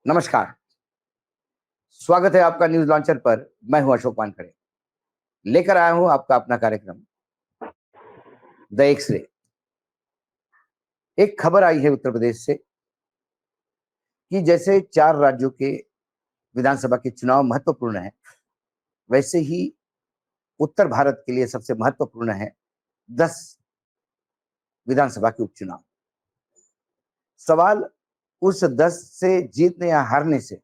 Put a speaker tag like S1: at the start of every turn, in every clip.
S1: नमस्कार। स्वागत है आपका न्यूज लॉन्चर पर। मैं हूं अशोक वानखड़े। लेकर आया हूं आपका अपना कार्यक्रम द एक्सरे। एक खबर आई है उत्तर प्रदेश से कि जैसे 4 राज्यों के विधानसभा के चुनाव महत्वपूर्ण है, वैसे ही उत्तर भारत के लिए सबसे महत्वपूर्ण है 10 विधानसभा के उपचुनाव। सवाल उस 10 से जीतने या हारने से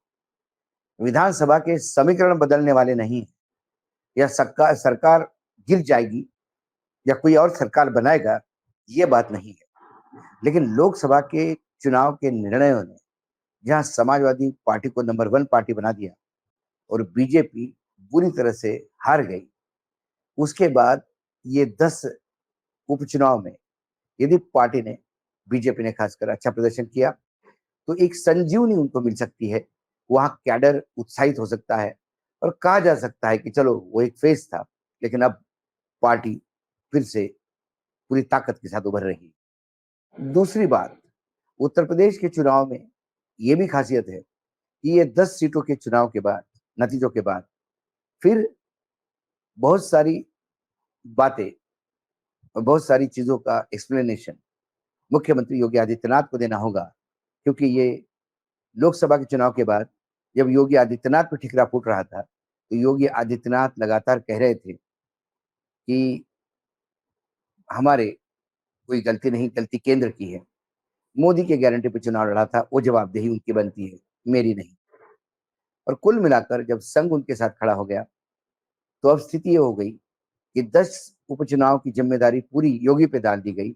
S1: विधानसभा के समीकरण बदलने वाले नहीं है। या सरकार गिर जाएगी या कोई और सरकार बनाएगा, ये बात नहीं है। लेकिन लोकसभा के चुनाव के निर्णयों ने जहां समाजवादी पार्टी को नंबर 1 पार्टी बना दिया और बीजेपी बुरी तरह से हार गई, उसके बाद ये 10 उपचुनाव में यदि पार्टी ने, बीजेपी ने खासकर अच्छा प्रदर्शन किया तो एक संजीवनी उनको मिल सकती है। वहां कैडर उत्साहित हो सकता है और कहा जा सकता है कि चलो वो एक फेज था, लेकिन अब पार्टी फिर से पूरी ताकत के साथ उभर रही है। दूसरी बात, उत्तर प्रदेश के चुनाव में ये भी खासियत है कि ये 10 सीटों के चुनाव के बाद, नतीजों के बाद फिर बहुत सारी बातें और बहुत सारी चीजों का एक्सप्लेनेशन मुख्यमंत्री योगी आदित्यनाथ को देना होगा। क्योंकि ये लोकसभा के चुनाव के बाद जब योगी आदित्यनाथ पर ठिकरा फूट रहा था, तो योगी आदित्यनाथ लगातार कह रहे थे कि हमारे कोई गलती नहीं, गलती केंद्र की है। मोदी के गारंटी पे चुनाव लड़ा था, वो जवाबदेही उनकी बनती है, मेरी नहीं। और कुल मिलाकर जब संघ उनके साथ खड़ा हो गया, तो अब स्थिति ये हो गई कि 10 उपचुनाव की जिम्मेदारी पूरी योगी पे डाल दी गई।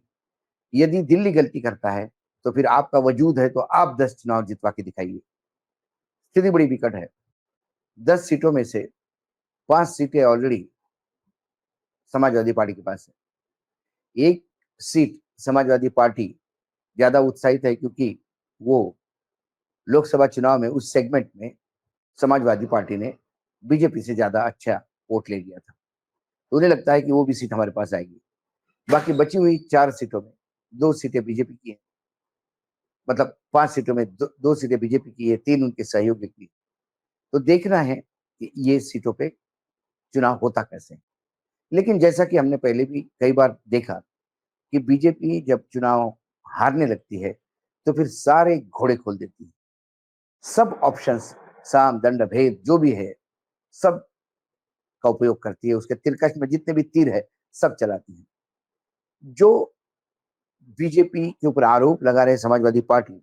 S1: यदि दिल्ली गलती करता है तो फिर आपका वजूद है तो आप 10 चुनाव जितवा के दिखाइए। स्थिति बड़ी विकट है। 10 सीटों में से 5 सीटें ऑलरेडी समाजवादी पार्टी के पास है। एक सीट समाजवादी पार्टी ज्यादा उत्साहित है क्योंकि वो लोकसभा चुनाव में उस सेगमेंट में समाजवादी पार्टी ने बीजेपी से ज्यादा अच्छा वोट ले लिया था, तो उन्हें लगता है कि वो भी सीट हमारे पास आएगी। बाकी बची हुई 4 सीटों में 2 सीटें बीजेपी की हैं, मतलब 5 सीटों में 2 सीटें बीजेपी की है, 3 उनके सहयोगी की। तो देखना है कि ये सीटों पे चुनाव होता कैसे। लेकिन जैसा कि हमने पहले भी कई बार देखा कि बीजेपी जब चुनाव हारने लगती है तो फिर सारे घोड़े खोल देती है। सब ऑप्शंस, साम दंड भेद जो भी है, सब का उपयोग करती है। उसके तिरकश में जितने भी तीर है, सब चलाती है। जो बीजेपी के ऊपर आरोप लगा रहे समाजवादी पार्टी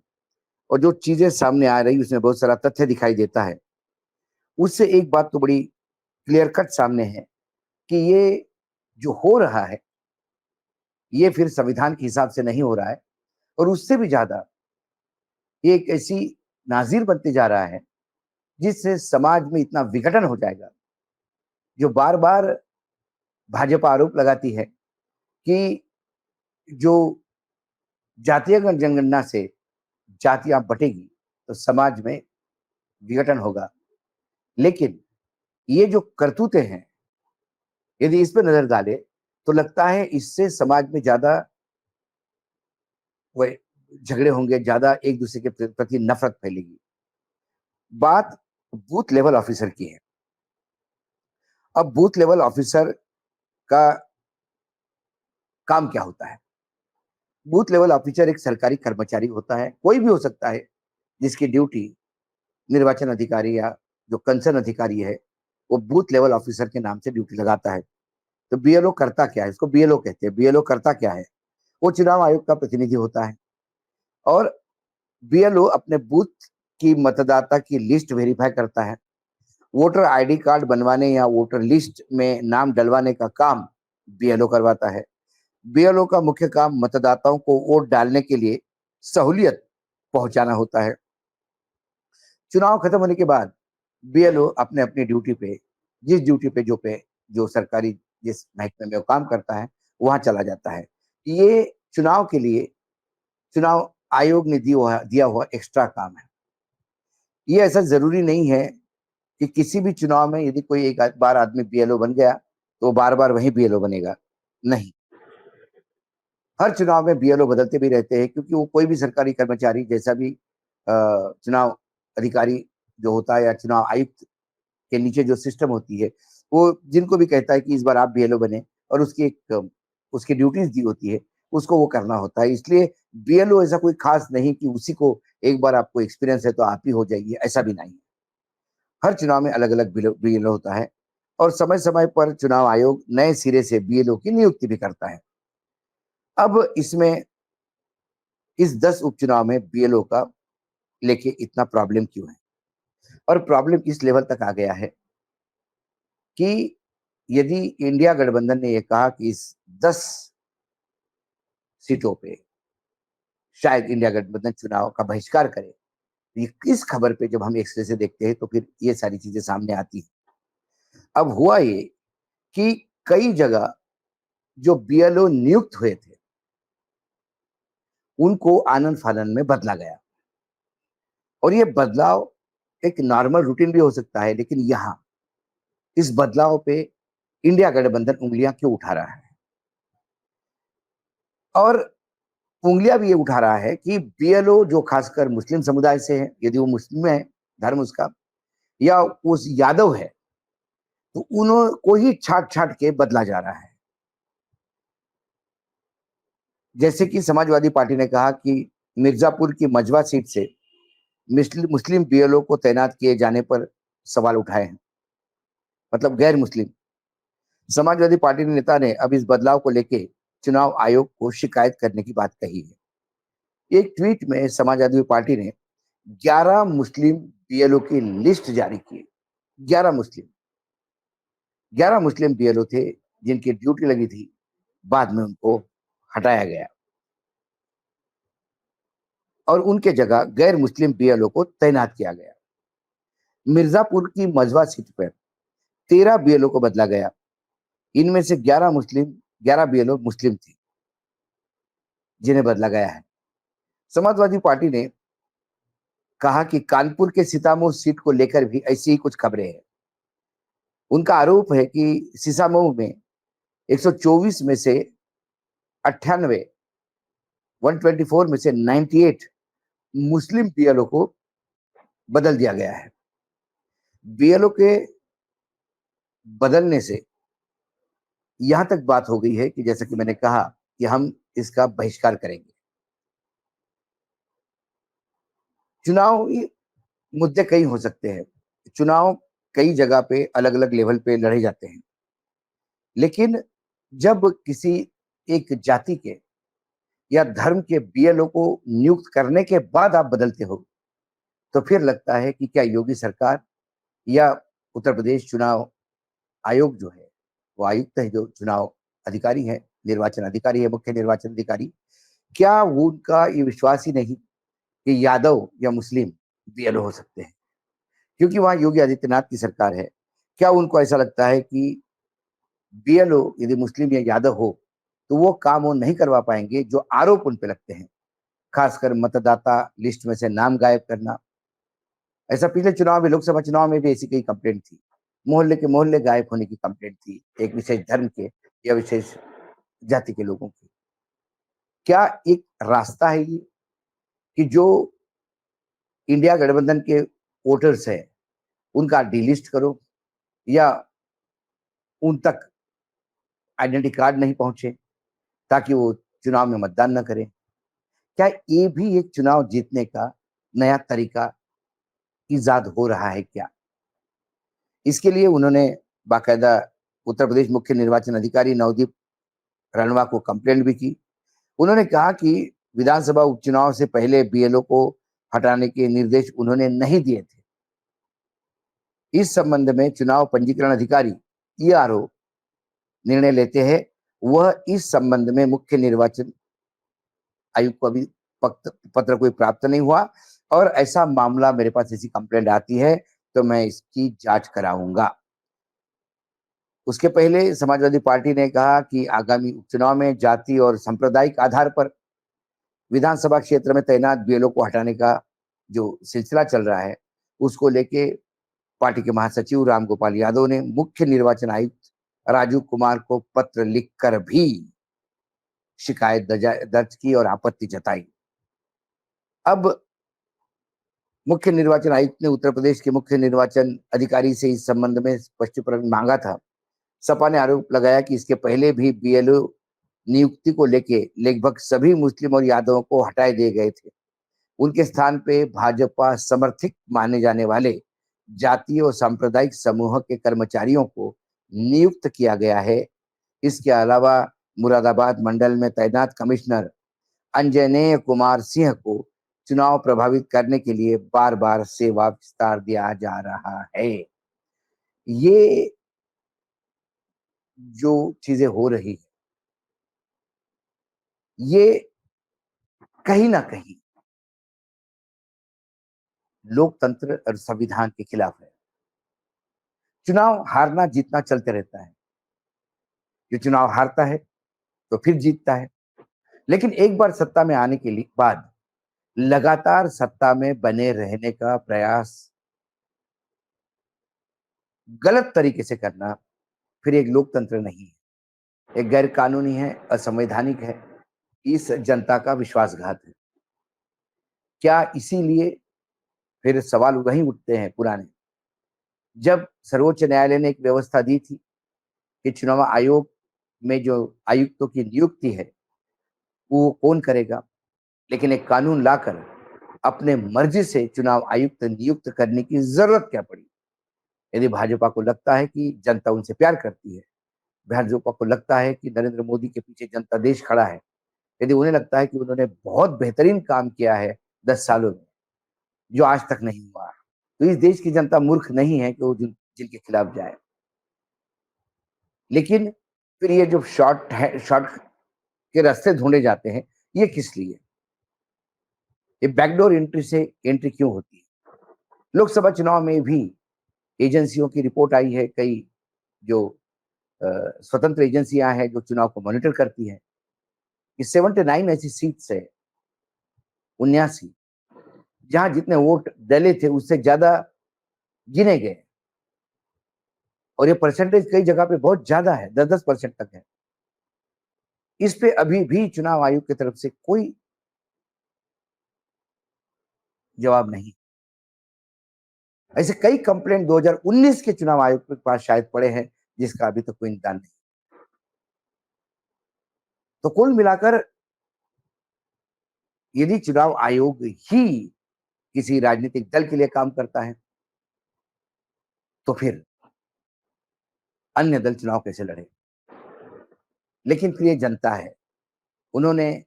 S1: और जो चीजें सामने आ रही, उसमें बहुत सारा तथ्य दिखाई देता है। उससे एक बात तो बड़ी क्लियर कट सामने है कि ये जो हो रहा है, ये फिर संविधान के हिसाब से नहीं हो रहा है। और उससे भी ज्यादा ये एक ऐसी नाजिर बनते जा रहा है जिससे समाज में इतना विघटन हो जाएगा। जो बार बार भाजपा आरोप लगाती है कि जो जातीय जनगणना से जातियां बटेगी तो समाज में विघटन होगा। लेकिन ये जो करतूतें हैं, यदि इस पर नजर डाले तो लगता है इससे समाज में ज्यादा वह झगड़े होंगे, ज्यादा एक दूसरे के प्रति नफरत फैलेगी। बात बूथ लेवल ऑफिसर की है। अब बूथ लेवल ऑफिसर का काम क्या होता है? बूथ लेवल ऑफिसर एक सरकारी कर्मचारी होता है, कोई भी हो सकता है, जिसकी ड्यूटी निर्वाचन अधिकारी या जो कंसर्न अधिकारी है वो बूथ लेवल ऑफिसर के नाम से ड्यूटी लगाता है। तो बीएलओ करता क्या है? इसको बीएलओ कहते हैं। बीएलओ करता क्या है? वो चुनाव आयोग का प्रतिनिधि होता है और बीएलओ अपने बूथ की मतदाता की लिस्ट वेरीफाई करता है। वोटर आईडी कार्ड बनवाने या वोटर लिस्ट में नाम डलवाने का काम बीएलओ करवाता है। बीएलओ का मुख्य काम मतदाताओं को वोट डालने के लिए सहूलियत पहुंचाना होता है। चुनाव खत्म होने के बाद बीएलओ अपने अपनी ड्यूटी पे, जिस ड्यूटी पे जो सरकारी जिस महकमे में वो काम करता है, वहां चला जाता है। ये चुनाव के लिए चुनाव आयोग ने दिया हुआ एक्स्ट्रा काम है। ये ऐसा जरूरी नहीं है कि किसी भी चुनाव में यदि कोई एक बार आदमी बीएलओ बन गया तो बार बार वही बीएलओ बनेगा, नहीं। हर चुनाव में बीएलओ बदलते भी रहते हैं, क्योंकि वो कोई भी सरकारी कर्मचारी जैसा भी चुनाव अधिकारी जो होता है या चुनाव आयुक्त के नीचे जो सिस्टम होती है, वो जिनको भी कहता है कि इस बार आप बीएलओ बने और उसकी ड्यूटीज़ दी होती है, उसको वो करना होता है। इसलिए बीएलओ ऐसा कोई ख़ास नहीं कि उसी को एक बार आपको एक्सपीरियंस है तो आप ही हो जाइए, ऐसा भी नहीं है। हर चुनाव में अलग-अलग बीएलओ होता है और समय-समय पर चुनाव आयोग नए सिरे से बीएलओ की नियुक्ति भी करता है। अब इसमें इस 10 उपचुनाव में बीएलओ का लेके इतना प्रॉब्लम क्यों है? और प्रॉब्लम इस लेवल तक आ गया है कि यदि इंडिया गठबंधन ने ये कहा कि इस 10 सीटों पे शायद इंडिया गठबंधन चुनाव का बहिष्कार करे, ये इस खबर पे जब हम एक्सरे से देखते हैं तो फिर ये सारी चीजें सामने आती हैं। अब हुआ ये कि कई जगह जो बीएलओ नियुक्त हुए थे, उनको आनन-फानन में बदला गया और ये बदलाव एक नॉर्मल रूटीन भी हो सकता है, लेकिन यहाँ इस बदलाव पे इंडिया गठबंधन उँगलियां क्यों उठा रहा है? और उँगलियां भी ये उठा रहा है कि बीएलओ जो खासकर मुस्लिम समुदाय से है, यदि वो मुस्लिम है, धर्म उसका, या उस यादव है, तो उन्हों को ही छाँट-छाँट के बदला जा रहा है। जैसे कि समाजवादी पार्टी ने कहा कि मिर्जापुर की मझवा सीट से मुस्लिम बीएलओ को तैनात किए जाने पर सवाल उठाए हैं, मतलब गैर मुस्लिम। समाजवादी पार्टी के नेता ने अब इस बदलाव को लेके चुनाव आयोग को शिकायत करने की बात कही है। एक ट्वीट में समाजवादी पार्टी ने 11 मुस्लिम बीएलओ की लिस्ट जारी की। 11 मुस्लिम 11 मुस्लिम बीएलओ थे जिनकी ड्यूटी लगी थी, बाद में उनको हटाया गया और उनके जगह गैर मुस्लिम बीएलओ को तैनात किया गया। मिर्जापुर की मझवा सीट पर 13 बीएलओ को बदला गया। इनमें से 11 बीएलओ मुस्लिम थे जिन्हें बदला गया है। समाजवादी पार्टी ने कहा कि कानपुर के सीतामऊ सीट को लेकर भी ऐसी ही कुछ खबरें हैं। उनका आरोप है कि सीसामऊ में 124 में से 98, 124 में से 98 मुस्लिम बीएलओ को बदल दिया गया है। बीएलओ के बदलने से यहां तक बात हो गई है कि जैसा कि मैंने कहा कि हम इसका बहिष्कार करेंगे। चुनावी मुद्दे कई हो सकते हैं। चुनाव कई जगह पे अलग-अलग लेवल पे लड़े जाते हैं। लेकिन जब किसी एक जाति के या धर्म के बीएलओ को नियुक्त करने के बाद आप बदलते हो, तो फिर लगता है कि क्या योगी सरकार या उत्तर प्रदेश चुनाव आयोग जो है, वो आयुक्त है जो चुनाव अधिकारी है, निर्वाचन अधिकारी है, मुख्य निर्वाचन अधिकारी, क्या वो उनका ये विश्वास ही नहीं कि यादव या मुस्लिम बीएलओ हो सकते हैं? क्योंकि वहाँ योगी आदित्यनाथ की सरकार है। क्या उनको ऐसा लगता है कि बीएलओ यदि मुस्लिम या यादव हो, तो वो काम वो नहीं करवा पाएँगे जो आरोप उन पे लगते हैं, खासकर मतदाता लिस्ट में से नाम गायब करना। ऐसा पिछले चुनाव में, लोकसभा चुनाव में भी ऐसी कई कंप्लेंट थी। मोहल्ले के मोहल्ले गायब होने की कंप्लेंट थी, एक विशेष धर्म के या विशेष जाति के लोगों की। क्या एक रास्ता है ये कि जो इंडिया गठबंधन के वोटर्स हैं, उनका डिलिस्ट करो या उन तक आइडेंटिटी कार्ड नहीं पहुँचे ताकि वो चुनाव में मतदान न करें? क्या ये भी एक चुनाव जीतने का नया तरीका ईज़ाद हो रहा है क्या? इसके लिए उन्होंने बाकायदा उत्तर प्रदेश मुख्य निर्वाचन अधिकारी नवदीप रणवा को कंप्लेंट भी की। उन्होंने कहा कि विधानसभा उपचुनाव से पहले बीएलओ को हटाने के निर्देश उन्होंने नहीं दिए थे। इस संबंध में चुनाव पंजीकरण अधिकारी ईआरओ निर्णय लेते हैं। वह इस संबंध में मुख्य निर्वाचन आयुक्त को अभी पत्र कोई प्राप्त नहीं हुआ और ऐसा मामला मेरे पास ऐसी कंप्लेंट आती है तो मैं इसकी जांच कराऊंगा। उसके पहले समाजवादी पार्टी ने कहा कि आगामी उपचुनाव में जाति और सांप्रदायिक आधार पर विधानसभा क्षेत्र में तैनात बीएलओ को हटाने का जो सिलसिला चल रहा है, उसको लेके पार्टी के महासचिव रामगोपाल यादव ने मुख्य निर्वाचन आयुक्त राजीव कुमार को पत्र लिखकर भी शिकायत दर्ज की और आपत्ति जताई। अब मुख्य निर्वाचन आयुक्त ने उत्तर प्रदेश के मुख्य निर्वाचन अधिकारी से इस संबंध में स्पष्टीकरण मांगा था। सपा ने आरोप लगाया कि इसके पहले भी बीएलओ नियुक्ति को लेके लगभग सभी मुस्लिम और यादवों को हटाए दिए गए थे। उनके स्थान पे भाजपा समर्थित माने जाने वाले जातीय और सांप्रदायिक समूह के कर्मचारियों को नियुक्त किया गया है। इसके अलावा मुरादाबाद मंडल में तैनात कमिश्नर अंजनेय कुमार सिंह को चुनाव प्रभावित करने के लिए बार-बार सेवा विस्तार दिया जा रहा है। ये जो चीजें हो रही है, ये कहीं ना कहीं लोकतंत्र और संविधान के खिलाफ है। चुनाव हारना जीतना चलते रहता है। जो चुनाव हारता है तो फिर जीतता है, लेकिन एक बार सत्ता में आने के लिए बाद लगातार सत्ता में बने रहने का प्रयास गलत तरीके से करना फिर एक लोकतंत्र नहीं है, एक गैर कानूनी है, असंवैधानिक है, इस जनता का विश्वासघात है। क्या इसीलिए फिर सवाल वहीं उठते हैं पुराने। जब सर्वोच्च न्यायालय ने एक व्यवस्था दी थी कि चुनाव आयोग में जो आयुक्तों की नियुक्ति है वो कौन करेगा, लेकिन एक कानून लाकर अपने मर्जी से चुनाव आयुक्त नियुक्त करने की जरूरत क्या पड़ी। यदि भाजपा को लगता है कि जनता उनसे प्यार करती है, भाजपा को लगता है कि नरेंद्र मोदी के पीछे जनता देश खड़ा है, यदि उन्हें लगता है कि उन्होंने बहुत बेहतरीन काम किया है 10 सालों में जो आज तक नहीं हुआ, तो इस देश की जनता मूर्ख नहीं है कि वो जिनके खिलाफ जाए। लेकिन फिर ये जो शॉर्ट के रास्ते ढूंढे जाते हैं, ये किस लिए? ये बैकडोर एंट्री से एंट्री क्यों होती है? लोकसभा चुनाव में भी एजेंसियों की रिपोर्ट आई है, कई जो स्वतंत्र एजेंसियां हैं जो चुनाव को मॉनिटर करती हैं, कि 79 ऐसी सीट्स है, 79 जहां जितने वोट डले थे उससे ज्यादा गिने गए, और ये परसेंटेज कई जगह पे बहुत ज्यादा है, 10-10% तक है। इस पे अभी भी चुनाव आयोग की तरफ से कोई जवाब नहीं। ऐसे कई कंप्लेंट 2019 के चुनाव आयोग के पास शायद पड़े हैं जिसका अभी तक कोई निदान नहीं। तो कुल मिलाकर यदि चुनाव आयोग ही किसी राजनीतिक दल के लिए काम करता है तो फिर अन्य दल चुनाव कैसे लड़े? लेकिन फिर ये जनता है, उन्होंने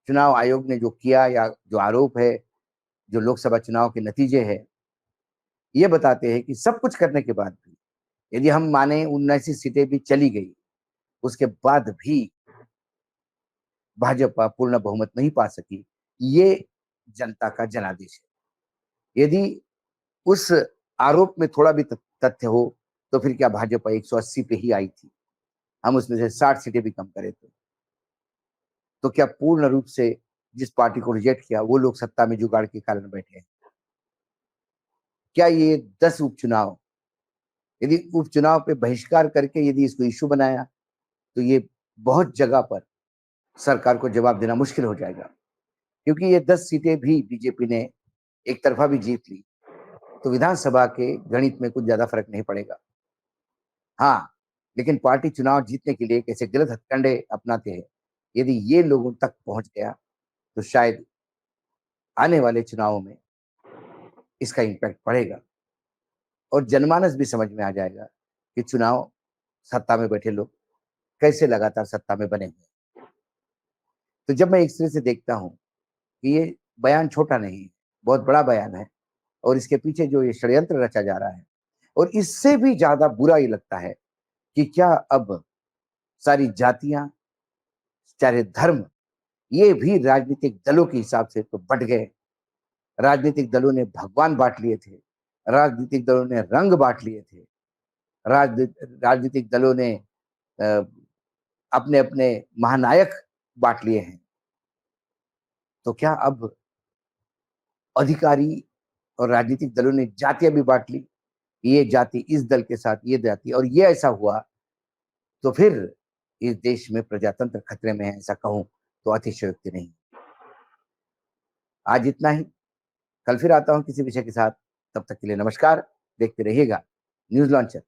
S1: चुनाव आयोग ने जो किया या जो आरोप है, जो लोकसभा चुनाव के नतीजे हैं, ये बताते हैं कि सब कुछ करने के बाद भी यदि हम माने 79 सीटें भी चली गई, उसके बाद भी भाजपा पूर्ण बहुमत नहीं पा सकी। ये जनता का जनादेश है। यदि उस आरोप में थोड़ा भी तथ्य हो तो फिर क्या भाजपा 180 पे ही आई थी, हम उसमें से 60 सीटें भी कम करें तो क्या पूर्ण रूप से जिस पार्टी को रिजेक्ट किया वो लोग सत्ता में जुगाड़ के कारण बैठे हैं? क्या ये 10 उपचुनाव, यदि उपचुनाव पे बहिष्कार करके यदि इसको इश्यू बनाया तो ये बहुत जगह पर सरकार को जवाब देना मुश्किल हो जाएगा, क्योंकि ये 10 सीटें भी बीजेपी ने एक तरफा भी जीत ली तो विधानसभा के गणित में कुछ ज्यादा फर्क नहीं पड़ेगा। हाँ, लेकिन पार्टी चुनाव जीतने के लिए कैसे गलत हथकंडे अपनाते हैं, यदि ये लोगों तक पहुंच गया तो शायद आने वाले चुनावों में इसका इम्पैक्ट पड़ेगा और जनमानस भी समझ में आ जाएगा कि चुनाव सत्ता में बैठे लोग कैसे लगातार सत्ता में बने हुए। तो जब मैं इस तरह से देखता हूँ कि ये बयान छोटा नहीं है, बहुत बड़ा बयान है, और इसके पीछे जो ये षड्यंत्र रचा जा रहा है, और इससे भी ज्यादा बुरा ये लगता है कि क्या अब सारी जातियां, सारे धर्म, ये भी राजनीतिक दलों के हिसाब से तो बट गए। राजनीतिक दलों ने भगवान बांट लिए थे, राजनीतिक दलों ने रंग बांट लिए थे, राजनीतिक दलों ने अपने अपने महानायक बांट लिए हैं। तो क्या अब अधिकारी और राजनीतिक दलों ने जातियां भी बांट ली, ये जाति इस दल के साथ, ये जाति, और ये ऐसा हुआ तो फिर इस देश में प्रजातंत्र खतरे में है, ऐसा कहूं तो अतिशयोक्ति नहीं। आज इतना ही। कल फिर आता हूं किसी विषय के साथ। तब तक के लिए नमस्कार। देखते रहिएगा न्यूज लॉन्चर।